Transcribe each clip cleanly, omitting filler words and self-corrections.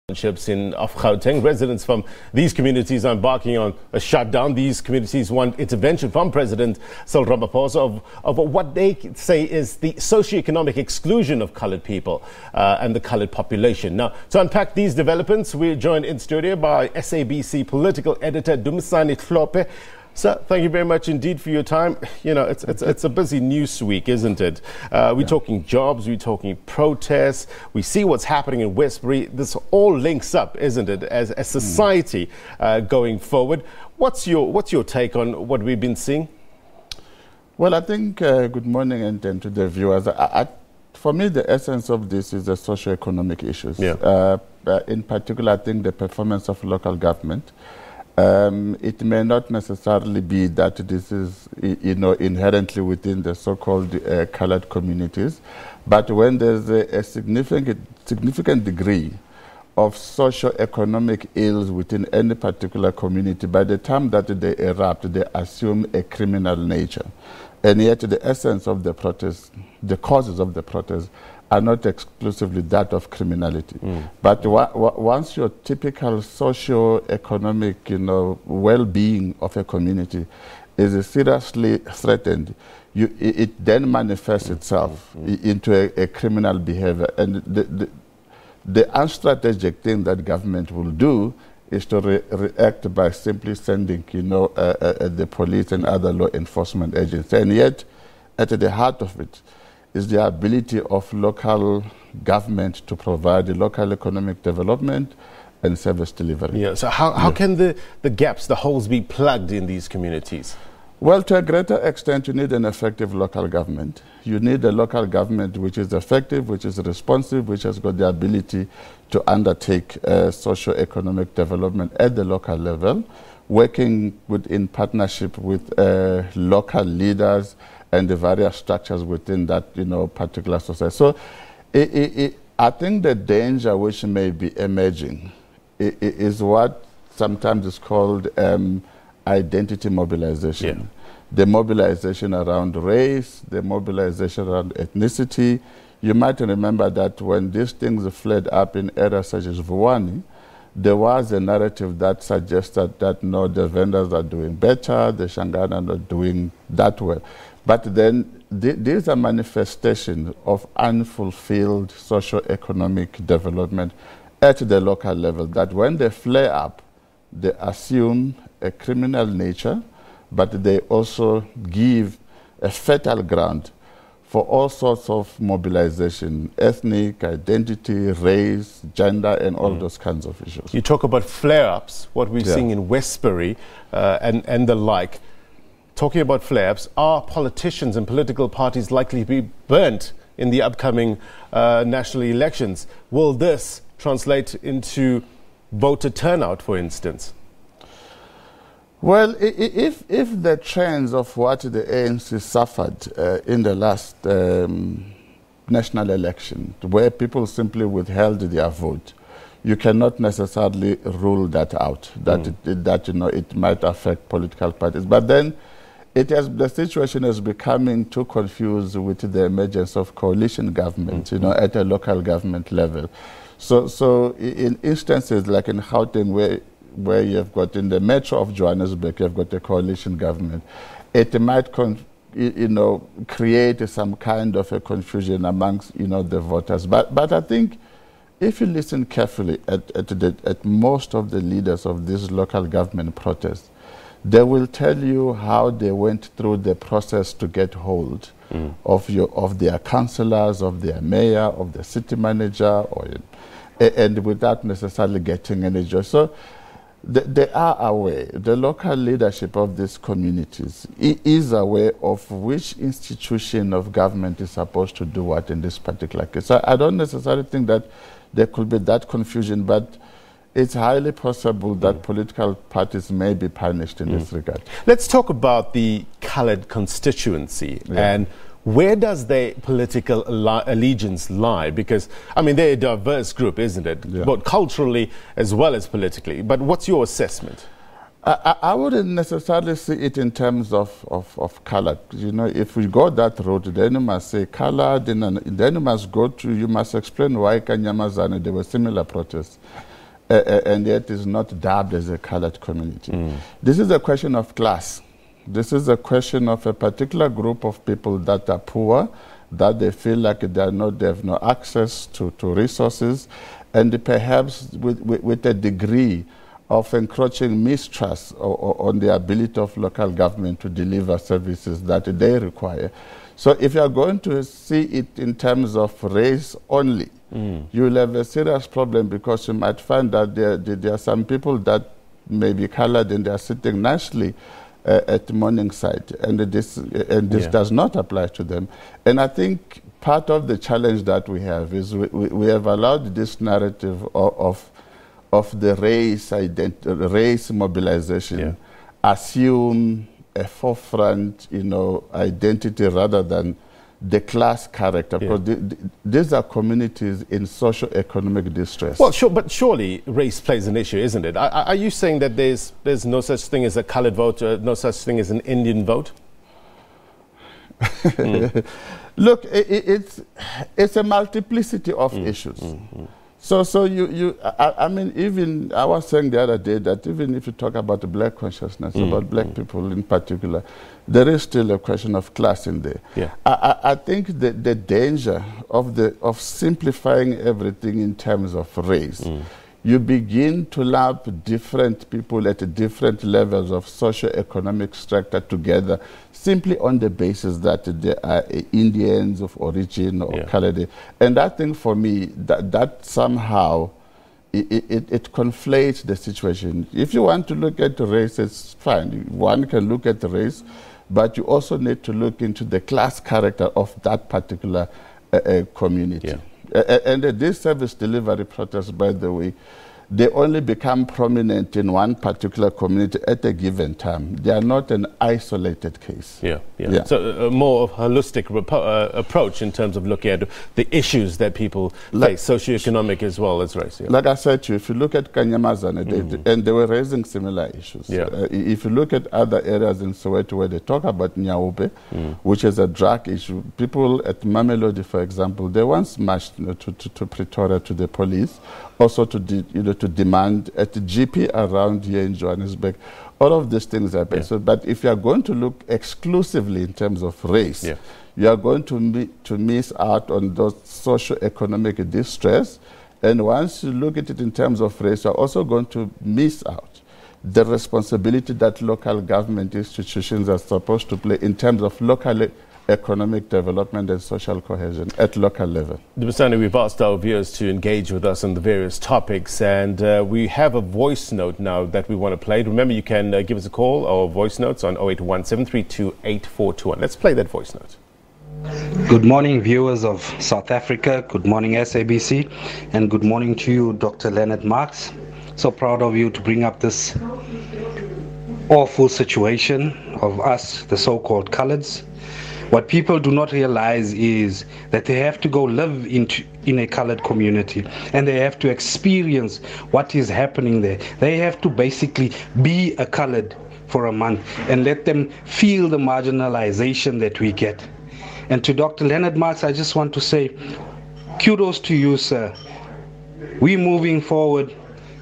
Townships of Gauteng. Residents from these communities are embarking on a shutdown. These communities want intervention from President Cyril Ramaphosa of what they say is the socio-economic exclusion of coloured people and the coloured population. Now, to unpack these developments, we're joined in studio by SABC political editor Dumisani Hlophe. Sir, thank you very much indeed for your time. You know, it's a busy news week, isn't it? We're talking jobs, we're talking protests, we see what's happening in Westbury. This all links up, isn't it, as a society going forward. What's your take on what we've been seeing? Well, I think, good morning and to the viewers. For me, the essence of this is the socio-economic issues. Yeah. In particular, I think the performance of local government. It may not necessarily be that this is, inherently within the so-called colored communities, but when there's a significant degree of socio-economic ills within any particular community, by the time that they erupt, they assume a criminal nature. And yet the essence of the protest, the causes of the protest, are not exclusively that of criminality. But once your typical socio-economic, well-being of a community is seriously threatened, it then manifests itself into a criminal behavior. And the unstrategic thing that government will do is to react by simply sending, the police and other law enforcement agencies. And yet, at the heart of it, is the ability of local government to provide the local economic development and service delivery. Yeah. So how can the gaps, the holes be plugged in these communities? Well, to a greater extent, you need an effective local government. You need a local government which is effective, which is responsive, which has got the ability to undertake socio-economic development at the local level, working in partnership with local leaders and the various structures within that, particular society. So I think the danger which may be emerging is what sometimes is called identity mobilization. Yeah. The mobilization around race, the mobilization around ethnicity. You might remember that when these things flared up in areas such as Vuwani, there was a narrative that suggested that, no, the vendors are doing better, the Shangaan are not doing that well. But then these are manifestations of unfulfilled socio-economic development at the local level, that when they flare up, they assume a criminal nature, but they also give a fertile ground for all sorts of mobilization, ethnic, identity, race, gender, and all those kinds of issues. You talk about flare-ups, what we're seeing in Westbury and the like. Talking about flare-ups, are politicians and political parties likely to be burnt in the upcoming national elections? Will this translate into voter turnout, for instance? Well, if the trends of what the ANC suffered in the last national election, where people simply withheld their vote, you cannot necessarily rule that out, that it might affect political parties. But then the situation is becoming too confused with the emergence of coalition government, at a local government level. So in instances like in Gauteng, where you have got in the metro of Johannesburg, you have got a coalition government, it might create some kind of a confusion amongst the voters. But I think if you listen carefully at most of the leaders of these local government protests, they will tell you how they went through the process to get hold of their councillors, of their mayor, of the city manager, and without necessarily getting any joy. So they are aware, the local leadership of these communities is aware of which institution of government is supposed to do what in this particular case. So I don't necessarily think that there could be that confusion, but it's highly possible that political parties may be punished in this regard. Let's talk about the coloured constituency and where does their political allegiance lie? Because, I mean, they're a diverse group, isn't it? Yeah. Both culturally as well as politically. But what's your assessment? I wouldn't necessarily see it in terms of color. If we go that route, then you must say color, then you must explain why Kanyamazane, there were similar protests. and yet is not dubbed as a colored community. This is a question of class. This is a question of a particular group of people that are poor, that they feel like they have no access to resources, and perhaps with a degree of encroaching mistrust on the ability of local government to deliver services that they require. So if you are going to see it in terms of race only, you will have a serious problem, because you might find that there are some people that may be colored and they are sitting nicely at Morningside, and this does not apply to them. And I think part of the challenge that we have is we have allowed this narrative of the race mobilization assume a forefront, identity rather than the class character. Because these are communities in socio-economic distress. Well, sure, but surely race plays an issue, isn't it? Are you saying that there's no such thing as a colored vote, no such thing as an Indian vote? Look, it's a multiplicity of issues. So I mean, even I was saying the other day that even if you talk about the black consciousness, about black people in particular, there is still a question of class in there. I think the danger of simplifying everything in terms of race, you begin to lump different people at different levels of socio-economic structure together simply on the basis that they are Indians of origin or colored. And I think for me, that somehow it conflates the situation. If you want to look at the race, it's fine. One can look at the race, but you also need to look into the class character of that particular community. And these service delivery protests, by the way, they only become prominent in one particular community at a given time. They are not an isolated case. So a more holistic approach in terms of looking at the issues that people face, socio-economic as well as race. Like I said to you, if you look at Kanyamazane, and they were raising similar issues. If you look at other areas in Soweto where they talk about Nyaube, which is a drug issue, people at Mamelodi, for example, they once marched to Pretoria, to the police, also to demand at the GP around here in Johannesburg. All of these things are bad. So, but if you are going to look exclusively in terms of race, you are going to miss out on those socio-economic distress. And once you look at it in terms of race, you are also going to miss out the responsibility that local government institutions are supposed to play in terms of local economic development and social cohesion at local level. Dumisani, we've asked our viewers to engage with us on the various topics, and we have a voice note now that we want to play. Remember, you can give us a call or voice notes on 081-732-8421. Let's play that voice note. Good morning, viewers of South Africa. Good morning, SABC. And good morning to you, Dr. Leonard Marx. So proud of you to bring up this awful situation of us, the so-called coloreds. What people do not realize is that they have to go live in a colored community, and they have to experience what is happening there. They have to basically be a colored for a month and let them feel the marginalization that we get. And to Dr. Leonard Marx, I just want to say, kudos to you, sir. We moving forward,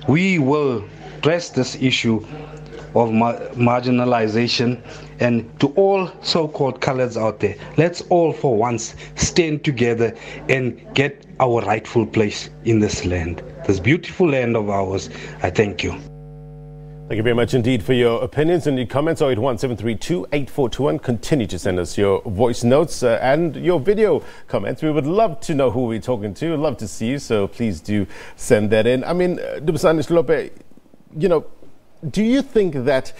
we will address this issue of marginalization. And to all so-called coloreds out there, let's all for once stand together and get our rightful place in this land, this beautiful land of ours. I thank you. Thank you very much indeed for your opinions and your comments. 081-732-8421. Continue to send us your voice notes and your video comments. We would love to know who we're talking to. We'd love to see you, so please do send that in. I mean, Dumisani, Hlophe, do you think that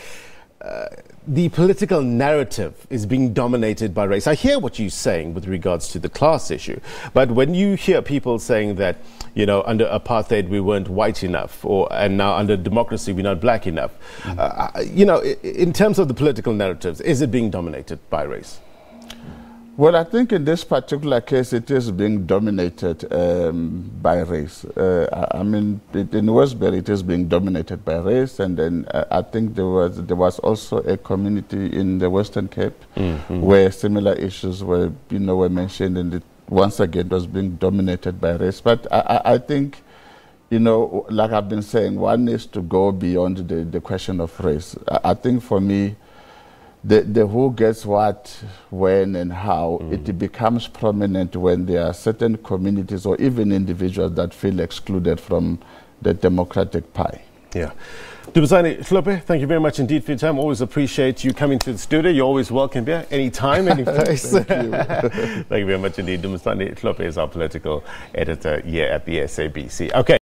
the political narrative is being dominated by race? I hear what you're saying with regards to the class issue, but when you hear people saying that, under apartheid we weren't white enough, and now under democracy we're not black enough, in terms of the political narratives, is it being dominated by race? Well, I think in this particular case, it is being dominated by race. I mean, in Westbury, it is being dominated by race, and then I think there was also a community in the Western Cape where similar issues were mentioned, and it once again was being dominated by race. But I think, you know, like I've been saying, one needs to go beyond the question of race. I think for me, the who gets what, when, and how, it becomes prominent when there are certain communities or even individuals that feel excluded from the democratic pie. Yeah. Dumisani, Hlophe, thank you very much indeed for your time. Always appreciate you coming to the studio. You're always welcome here, anytime, any place. Thank you. Thank you very much indeed. Dumisani Hlophe is our political editor here at the SABC. Okay.